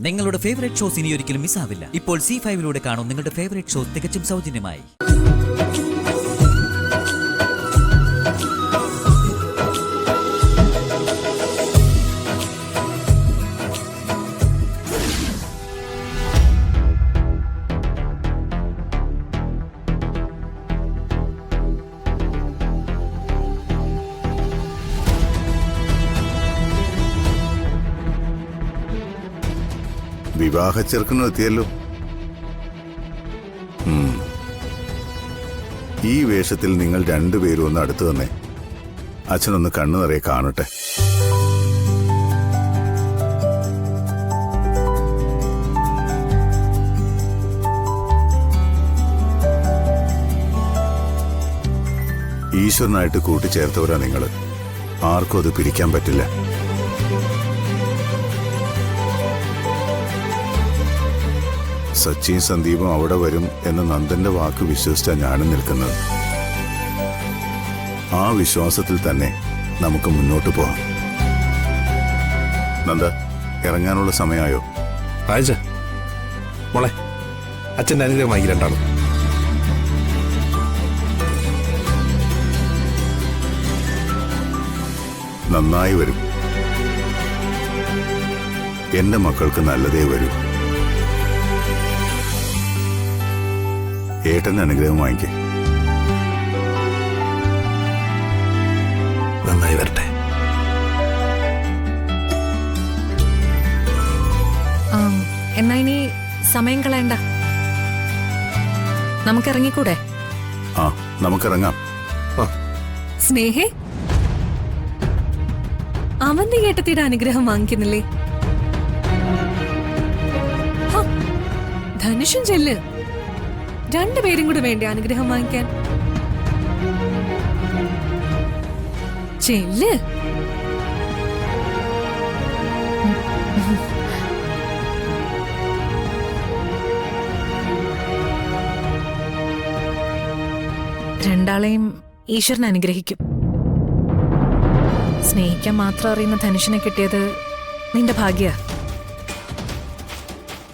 നിങ്ങളുടെ favourite shows ഇനി ഒരിക്കലും മിസ്സാവില്ല. ഇപ്പോൾ C5-ലൂടെ കാണും നിങ്ങളുടെ ഫേവറേറ്റ് ഷോസ് തികച്ചും സൗജന്യമായി. വിവാഹ ചെറുക്കനും എത്തിയല്ലോ. ഈ വേഷത്തിൽ നിങ്ങൾ രണ്ടുപേരും ഒന്ന് അടുത്തു തന്നെ അച്ഛനൊന്ന് കണ്ണു നിറയെ കാണട്ടെ. ഈശ്വരനായിട്ട് കൂട്ടിച്ചേർത്തവരാ നിങ്ങള്. ആർക്കും അത് പിരിക്കാൻ പറ്റില്ല. സച്ചിൻ സന്ദീപും അവിടെ വരും എന്ന നന്ദന്റെ വാക്ക് വിശ്വസിച്ചാ ഞാനും നിൽക്കുന്നത്. ആ വിശ്വാസത്തിൽ തന്നെ നമുക്ക് മുന്നോട്ട് പോകാം. നന്ദ, ഇറങ്ങാനുള്ള സമയമായോ? മോളെ, അച്ഛൻ്റെ അനുഗ്രഹം വാങ്ങി രണ്ടാളും. നന്നായി വരും. എന്റെ മക്കൾക്ക് നല്ലതേ വരൂ. ഏട്ടന്റെ അനുഗ്രഹം വാങ്ങിക്കേ. നന്നായി വരട്ടെ. എന്നാ ഇനി സമയം കളയണ്ട, നമുക്കിറങ്ങിക്കൂടെ? ആ, നമുക്കിറങ്ങാം. സ്നേഹേ, അവന്റെ ഏട്ടത്തിയുടെ അനുഗ്രഹം വാങ്ങിക്കുന്നില്ലേ? ധനുഷും ചെല്ല്, രണ്ടുപേരും കൂടെ വേണ്ടേ അനുഗ്രഹം വാങ്ങിക്കാൻ? ചെല്ല്. രണ്ടാളെയും ഈശ്വരൻ അനുഗ്രഹിക്കും. സ്നേഹിക്കാൻ മാത്രം അറിയുന്ന ധനുഷിനെ കിട്ടിയത് നിന്റെ ഭാഗ്യ.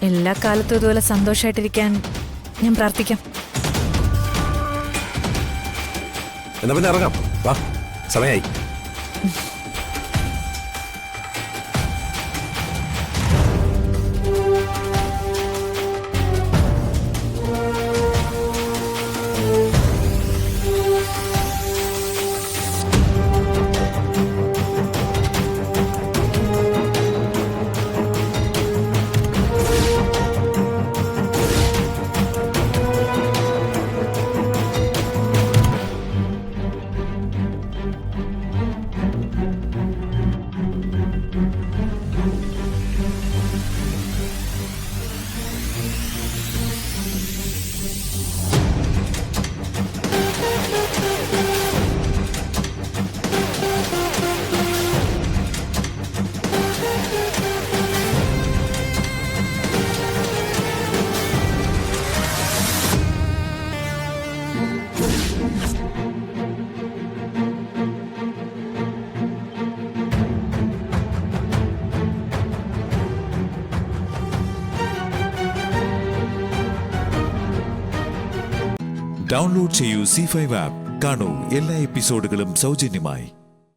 എല്ലാ കാലത്തും ഇതുപോലെ സന്തോഷമായിട്ടിരിക്കാൻ ഞാൻ പ്രാർത്ഥിക്കാം. എന്നാ പിന്നെ ഇറങ്ങാം. വാ, സമയായി. ഡൗൺലോഡ് ചെയ്യൂ C5 ആപ്പ്. കാണൂ എല്ലാ എപ്പിസോഡുകളും സൗജന്യമായി.